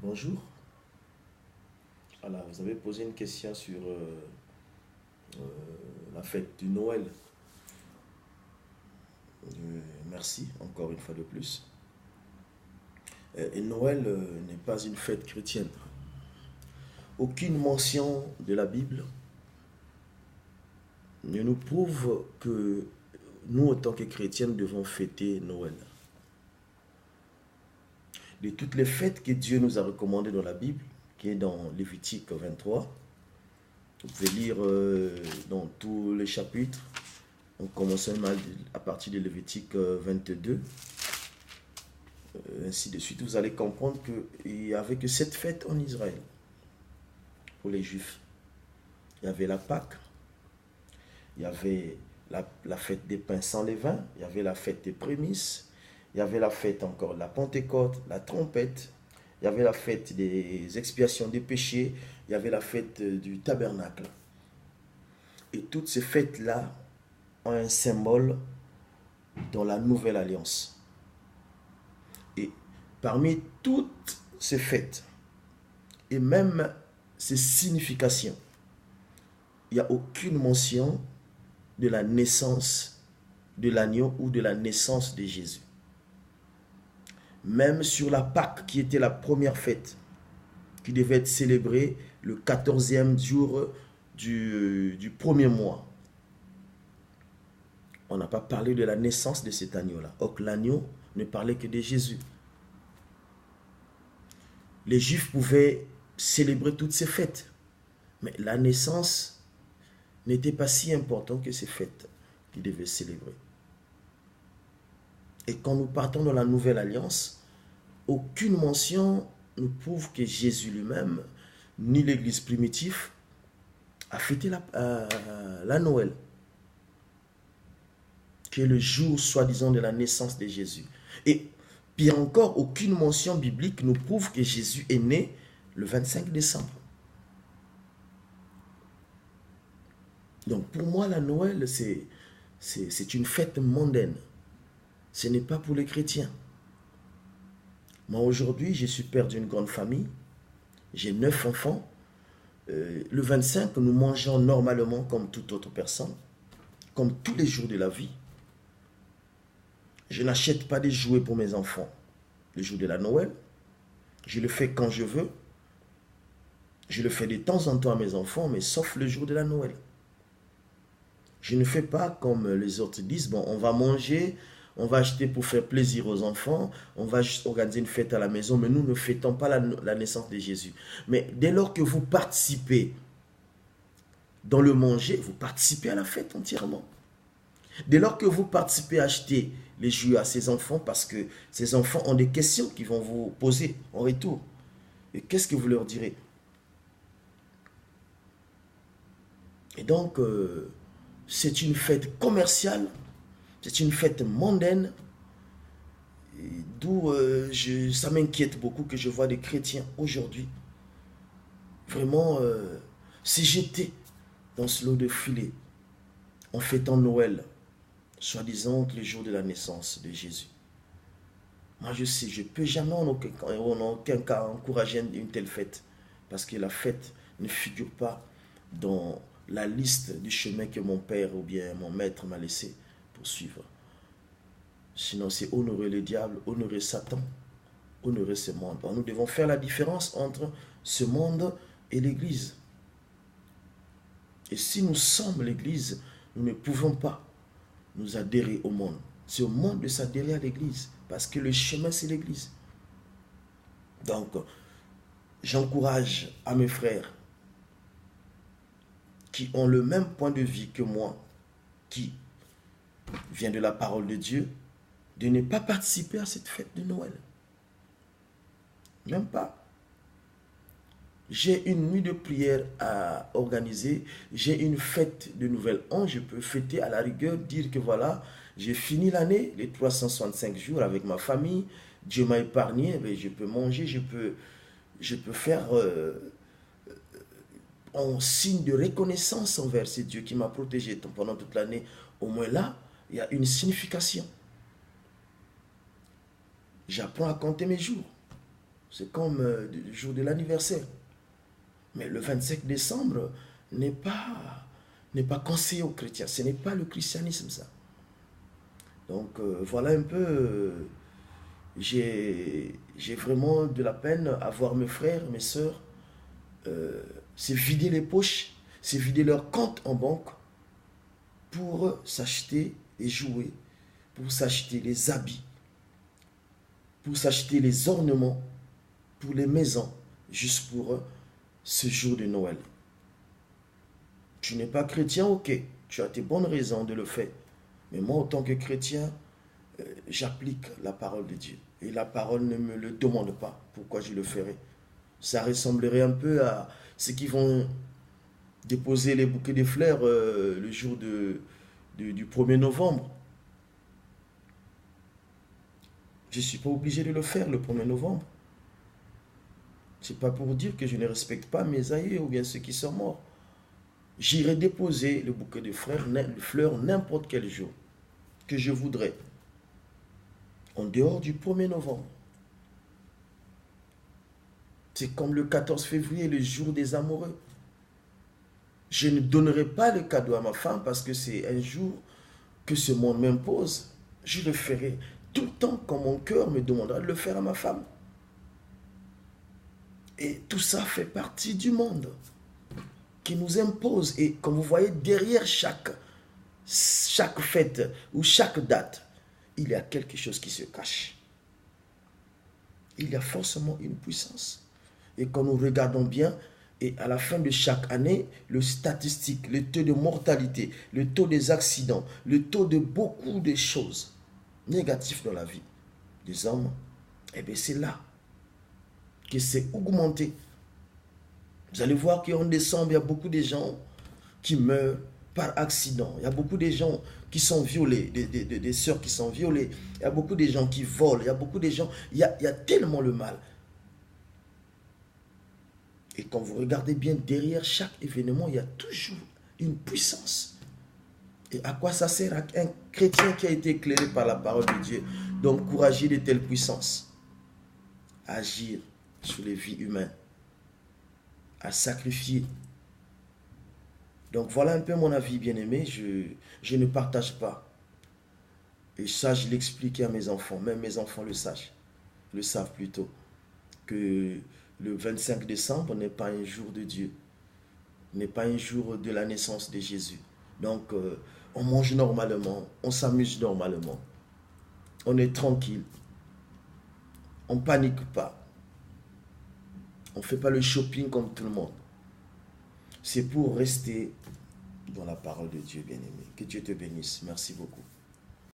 Bonjour. Alors, vous avez posé une question sur la fête du Noël. Merci encore une fois de plus. Et Noël n'est pas une fête chrétienne. Aucune mention de la Bible ne nous prouve que nous, en tant que chrétiens, devons fêter Noël. De toutes les fêtes que Dieu nous a recommandées dans la Bible, qui est dans Lévitique 23, vous pouvez lire dans tous les chapitres, en commençant à partir de Lévitique 22, ainsi de suite, vous allez comprendre qu'il n'y avait que 7 fêtes en Israël pour les Juifs. Il y avait la Pâque, il y avait la fête des pains sans levain, il y avait la fête des prémices, il y avait la fête encore de la Pentecôte, la trompette, il y avait la fête des expiations des péchés, il y avait la fête du tabernacle. Et toutes ces fêtes-là ont un symbole dans la nouvelle alliance. Et parmi toutes ces fêtes, et même ces significations, il n'y a aucune mention de la naissance de l'agneau ou de la naissance de Jésus. Même sur la Pâque, qui était la première fête, qui devait être célébrée le 14e jour du premier mois, on n'a pas parlé de la naissance de cet agneau-là. Or, l'agneau ne parlait que de Jésus. Les Juifs pouvaient célébrer toutes ces fêtes, mais la naissance n'était pas si importante que ces fêtes qu'ils devaient célébrer. Et quand nous partons dans la nouvelle alliance, aucune mention nous prouve que Jésus lui-même, ni l'église primitive, a fêté la Noël, qui est le jour, soi-disant, de la naissance de Jésus. Et pire encore, aucune mention biblique nous prouve que Jésus est né le 25 décembre. Donc pour moi, la Noël, c'est une fête mondaine. Ce n'est pas pour les chrétiens. Moi, aujourd'hui, je suis père d'une grande famille. J'ai 9 enfants. Le 25, nous mangeons normalement comme toute autre personne, comme tous les jours de la vie. Je n'achète pas des jouets pour mes enfants le jour de la Noël. Je le fais quand je veux. Je le fais de temps en temps à mes enfants, mais sauf le jour de la Noël. Je ne fais pas comme les autres disent, bon, on va manger, on va acheter pour faire plaisir aux enfants, on va juste organiser une fête à la maison, mais nous ne fêtons pas la naissance de Jésus. Mais dès lors que vous participez dans le manger, vous participez à la fête entièrement. Dès lors que vous participez à acheter les jouets à ces enfants, parce que ces enfants ont des questions qu'ils vont vous poser en retour. Et qu'est-ce que vous leur direz? Et donc, c'est une fête commerciale, c'est une fête mondaine, d'où ça m'inquiète beaucoup que je vois des chrétiens aujourd'hui vraiment se jeter dans ce lot de filets en fêtant Noël, soi-disant le jour de la naissance de Jésus. Moi je sais, je ne peux jamais en aucun cas encourager une telle fête, parce que la fête ne figure pas dans la liste du chemin que mon père ou bien mon maître m'a laissé pour suivre. Sinon, c'est honorer le diable, honorer Satan, honorer ce monde. Alors, nous devons faire la différence entre ce monde et l'Église. Et si nous sommes l'Église, nous ne pouvons pas nous adhérer au monde. C'est au monde de s'adhérer à l'Église, parce que le chemin, c'est l'Église. Donc, j'encourage à mes frères qui ont le même point de vue que moi, qui vient de la parole de Dieu, de ne pas participer à cette fête de Noël. Même pas. J'ai une nuit de prière à organiser, j'ai une fête de Nouvel An, je peux fêter à la rigueur, dire que voilà, j'ai fini l'année, les 365 jours avec ma famille, Dieu m'a épargné, mais je peux manger, je peux faire en signe de reconnaissance envers ce Dieu qui m'a protégé pendant toute l'année. Au moins là, il y a une signification. J'apprends à compter mes jours. C'est comme le jour de l'anniversaire. Mais le 25 décembre n'est pas conseillé aux chrétiens. Ce n'est pas le christianisme, ça. Donc, voilà un peu... j'ai vraiment de la peine à voir mes frères, mes sœurs, se vider les poches, se vider leur compte en banque pour s'acheter des jouets, pour s'acheter les habits, pour s'acheter les ornements pour les maisons, juste pour ce jour de Noël. Tu n'es pas chrétien, ok, tu as tes bonnes raisons de le faire. Mais moi, en tant que chrétien, j'applique la parole de Dieu. Et la parole ne me le demande pas. Pourquoi je le ferai? Ça ressemblerait un peu à ceux qui vont déposer les bouquets de fleurs le jour du 1er novembre. Je ne suis pas obligé de le faire le 1er novembre. Ce n'est pas pour dire que je ne respecte pas mes aïeux ou bien ceux qui sont morts. J'irai déposer le bouquet de fleurs n'importe quel jour que je voudrais, en dehors du 1er novembre. C'est comme le 14 février, le jour des amoureux. Je ne donnerai pas le cadeau à ma femme parce que c'est un jour que ce monde m'impose. Je le ferai tout le temps quand mon cœur me demandera de le faire à ma femme. Et tout ça fait partie du monde qui nous impose. Et comme vous voyez, derrière chaque fête ou chaque date, il y a quelque chose qui se cache. Il y a forcément une puissance. Et quand nous regardons bien, et à la fin de chaque année, le statistique, le taux de mortalité, le taux des accidents, le taux de beaucoup de choses négatives dans la vie des hommes, eh bien c'est là que c'est augmenté. Vous allez voir qu'en décembre, il y a beaucoup de gens qui meurent par accident. Il y a beaucoup de gens qui sont violés, des sœurs qui sont violées. Il y a beaucoup de gens qui volent. Il y a beaucoup de gens... Il y a tellement le mal. Et quand vous regardez bien, derrière chaque événement, il y a toujours une puissance. Et à quoi ça sert à un chrétien qui a été éclairé par la parole de Dieu d'encourager de telles puissances? À agir sur les vies humaines, à sacrifier. Donc voilà un peu mon avis, bien-aimé. Je ne partage pas. Et ça, je l'explique à mes enfants. Même mes enfants le savent plutôt. Que le 25 décembre n'est pas un jour de Dieu. N'est pas un jour de la naissance de Jésus. Donc, on mange normalement. On s'amuse normalement. On est tranquille. On ne panique pas. On ne fait pas le shopping comme tout le monde. C'est pour rester dans la parole de Dieu, bien-aimé. Que Dieu te bénisse. Merci beaucoup.